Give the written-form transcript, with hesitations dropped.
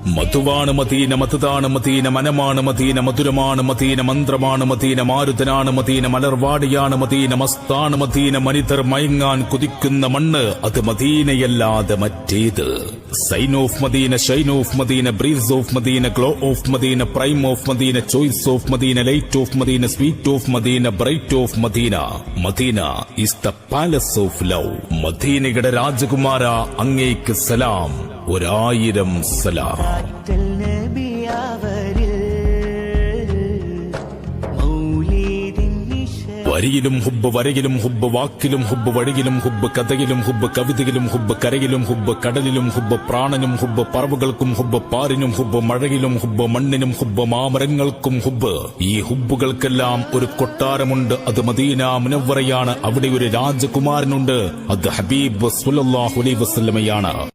മധുവാണ് Medina, മധുതാണ് Medina, മനമാണ് Medina, മധുരമാണ് മദീന, മന്ത്രമാണ് മദീന, മാരുതനാണ് മദീന, മലർവാടിയാണ് മദീന, മസ്താണ് മദീന, മനിതർ മയങ്ങാൻ കുതിക്കുന്ന മണ്ണ് അത് മദീനയല്ലാതെ മറ്റേത്? Sign of Medina, shine of Medina, breeze of Medina, glow of Medina, prime of Medina, choice of Medina, light of Medina, sweet of Medina, bright of Medina. Medina is the palace of love. മദീനയുടെ രാജകുമാര, അങ്ങേക്ക് സലാം, 1000 സലാം. വരിയിലും ഹുബ്ബ്, വരയിലും ഹുബ്ബ്, വാക്കിലും ഹുബ്ബ്, വഴിയിലും ഹുബ്ബ്, കഥയിലും ഹുബ്ബ്, കവിതയിലും ഹുബ്ബ്, കരയിലും ഹുബ്ബ്, കടലിലും ഹുബ്ബ്, പ്രാണനും ഹുബ്ബ്, പറവുകൾക്കും ഹുബ്ബ്, പാരിനും ഹുബ്ബ്, മഴയിലും ഹുബ്ബ്, മണ്ണിനും ഹുബ്ബ്, മാമരങ്ങൾക്കും ഹുബ്ബ്. ഈ ഹുബ്ബുകൾക്കെല്ലാം ഒരു കൊട്ടാരമുണ്ട്, അത് മദീന മുനവ്വറയാണ്. അവിടെ ഒരു രാജകുമാരനുണ്ട്, അത് ഹബീബ് സ്വല്ലല്ലാഹു അലൈഹി വസല്ലമയാണ്.